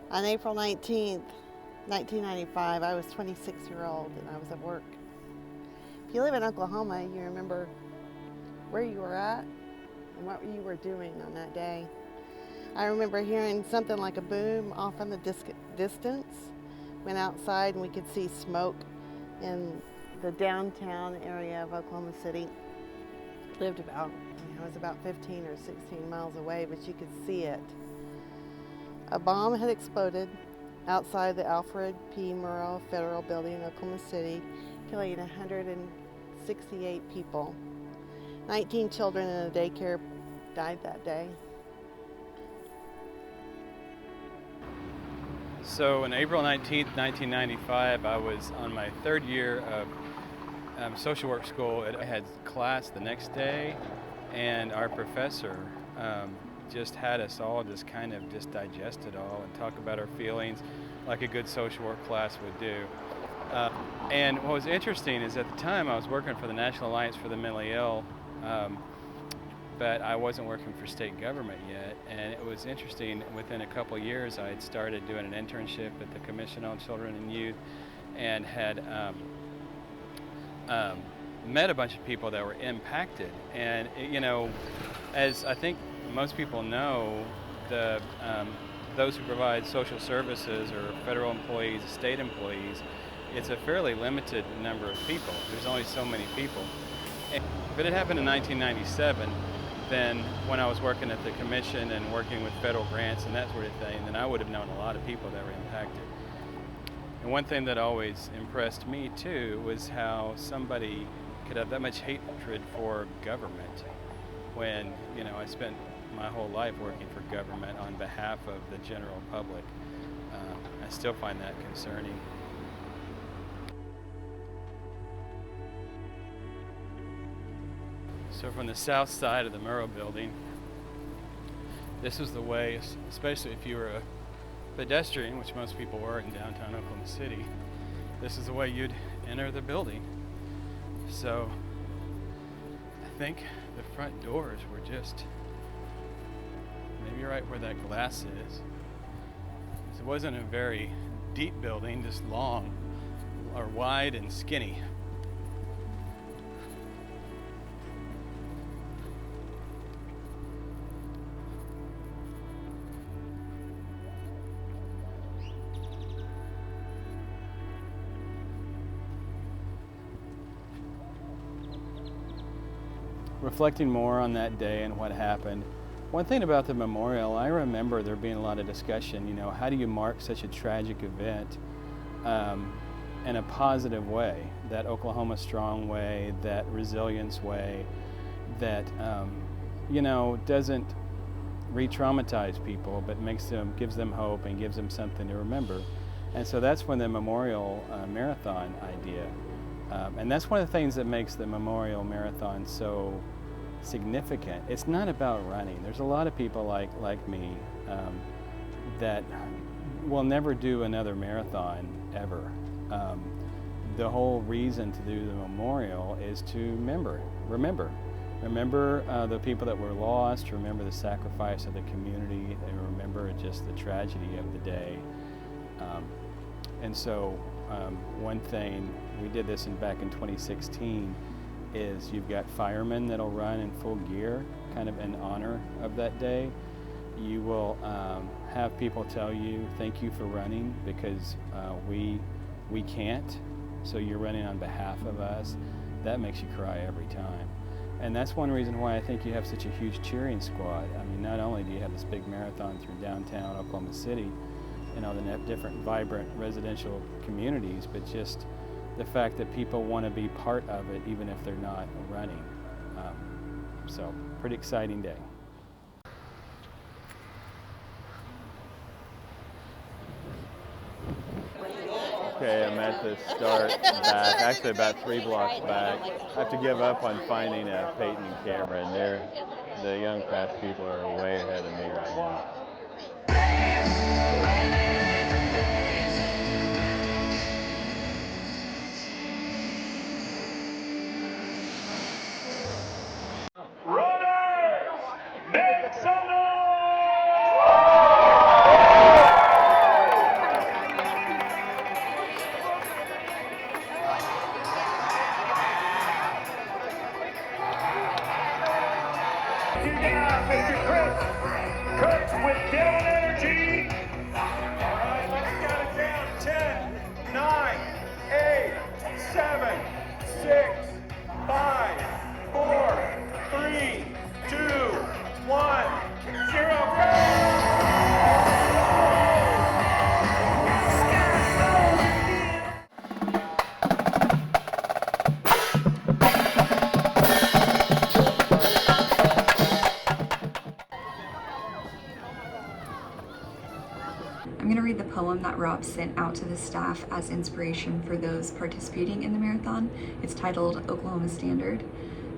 On April 19th, 1995, I was 26-year-old and I was at work. If you live in Oklahoma, you remember where you were at and what you were doing on that day. I remember hearing something like a boom off in the distance. Went outside and we could see smoke in the downtown area of Oklahoma City. Lived about, I was about 15 or 16 miles away, but you could see it. A bomb had exploded outside the Alfred P. Murrah Federal Building in Oklahoma City, killing 168 people. 19 children in a daycare died that day. So on April 19th, 1995, I was on my third year of social work school. I had class the next day, and our professor just had us all just kind of just digest it all and talk about our feelings like a good social work class would do. And what was interesting is at the time I was working for the National Alliance for the Mentally Ill, but I wasn't working for state government yet. And it was interesting, within a couple years I had started doing an internship at the Commission on Children and Youth and had met a bunch of people that were impacted. And as I think most people know, those who provide social services or federal employees, state employees, it's a fairly limited number of people. There's only so many people. But it happened in 1997, then when I was working at the commission and working with federal grants and that sort of thing, then I would have known a lot of people that were impacted. And one thing that always impressed me too was how somebody could have that much hatred for government when, I spent my whole life working for government on behalf of the general public. I still find that concerning. So from the south side of the Murrah building, this is the way, especially if you were a pedestrian, which most people were in downtown Oklahoma City, this is the way you'd enter the building. So I think the front doors were just maybe right where that glass is. It wasn't a very deep building, just long or wide and skinny. Reflecting more on that day and what happened, one thing about the memorial, I remember there being a lot of discussion, how do you mark such a tragic event in a positive way, that Oklahoma strong way, that resilience way, that, doesn't re-traumatize people, but gives them hope and gives them something to remember. And so that's when the memorial marathon idea, and that's one of the things that makes the memorial marathon so significant. It's not about running. There's a lot of people like me that will never do another marathon ever. The whole reason to do the memorial is to remember the people that were lost, remember the sacrifice of the community, and remember just the tragedy of the day. And so one thing, we did this back in 2016, is you've got firemen that'll run in full gear, kind of in honor of that day. You will have people tell you, thank you for running because we can't, so you're running on behalf of us. That makes you cry every time. And that's one reason why I think you have such a huge cheering squad. I mean, not only do you have this big marathon through downtown Oklahoma City and all the different vibrant residential communities, but just the fact that people want to be part of it even if they're not running. So, pretty exciting day. Okay, I'm at the start back, actually about 3 blocks back. I have to give up on finding Peyton and Cameron. The young fast people are way ahead of me right now. I'm going to read the poem that Rob sent out to the staff as inspiration for those participating in the marathon. It's titled Oklahoma Standard.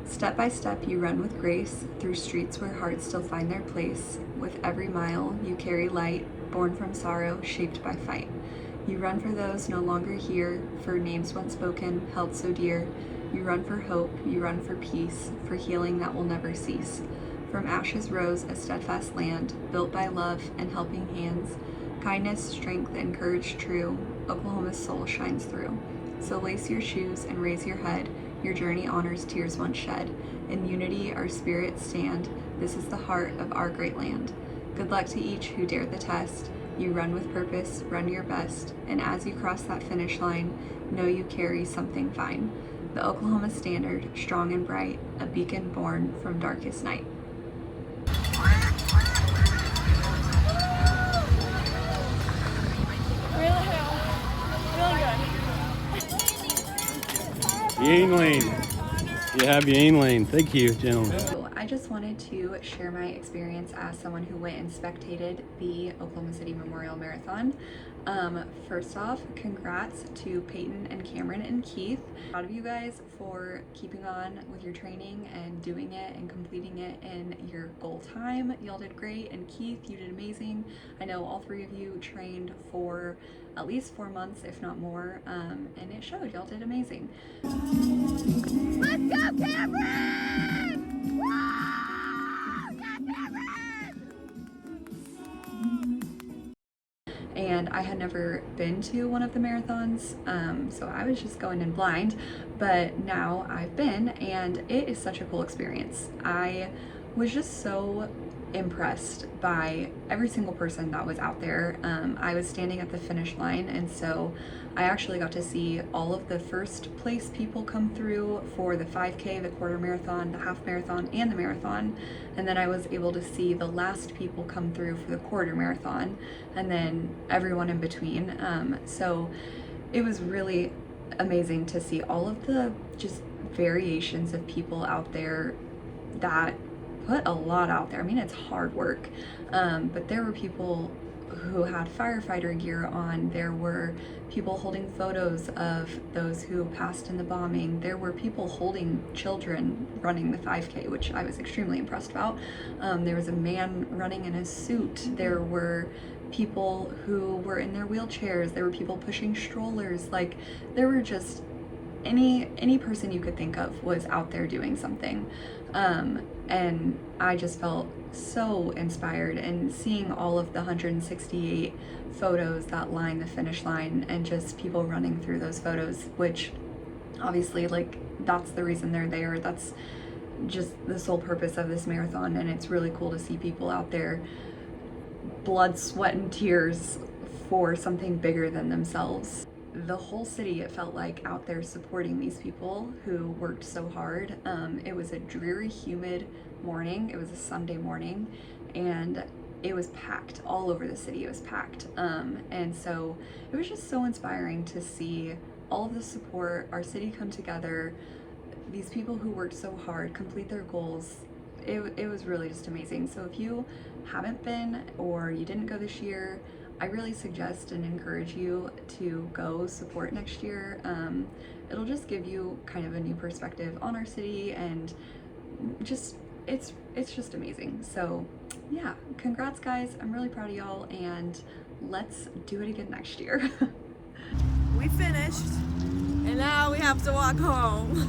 Step by step you run with grace through streets where hearts still find their place. With every mile you carry light, born from sorrow, shaped by fight. You run for those no longer here, for names once spoken, held so dear. You run for hope, you run for peace, for healing that will never cease. From ashes rose a steadfast land, built by love and helping hands. Kindness, strength, and courage true, Oklahoma's soul shines through. So lace your shoes and raise your head, your journey honors tears once shed. In unity our spirits stand, this is the heart of our great land. Good luck to each who dared the test. You run with purpose, run your best, and as you cross that finish line, know you carry something fine. The Oklahoma Standard, strong and bright, a beacon born from darkest night. Yingling. You have Yingling. Thank you, gentlemen. So I just wanted to share my experience as someone who went and spectated the Oklahoma City Memorial Marathon. First off, congrats to Peyton and Cameron and Keith. Proud of you guys for keeping on with your training and doing it and completing it in your goal time. Y'all did great, and Keith, you did amazing. I know all three of you trained for at least 4 months, if not more, and it showed. Y'all did amazing. Let's go, Cameron! Whoa! Yeah, Cameron! And I had never been to one of the marathons, so I was just going in blind, but now I've been, and it is such a cool experience. I was just so impressed by every single person that was out there. I was standing at the finish line, and so I actually got to see all of the first place people come through for the 5K, the quarter marathon, the half marathon, and the marathon. And then I was able to see the last people come through for the quarter marathon, and then everyone in between. So it was really amazing to see all of the just variations of people out there that put a lot out there. I mean, it's hard work, but there were people who had firefighter gear on. There were people holding photos of those who passed in the bombing. There were people holding children running the 5K, which I was extremely impressed about. There was a man running in a suit. There were people who were in their wheelchairs. There were people pushing strollers. Like, there were just any person you could think of was out there doing something. And I just felt so inspired, and seeing all of the 168 photos that line the finish line, and just people running through those photos, which obviously, like, that's the reason they're there. That's just the sole purpose of this marathon, and it's really cool to see people out there, blood, sweat, and tears for something bigger than themselves. The whole city, it felt like, out there supporting these people who worked so hard. It was a dreary, humid morning. It was a Sunday morning, and it was packed all over the city. It was packed. And so it was just so inspiring to see all of the support, our city come together, these people who worked so hard, complete their goals. It was really just amazing. So if you haven't been, or you didn't go this year, I really suggest and encourage you to go support next year. It'll just give you kind of a new perspective on our city, and just it's just amazing. So yeah, congrats guys. I'm really proud of y'all, and let's do it again next year. We finished, and now we have to walk home.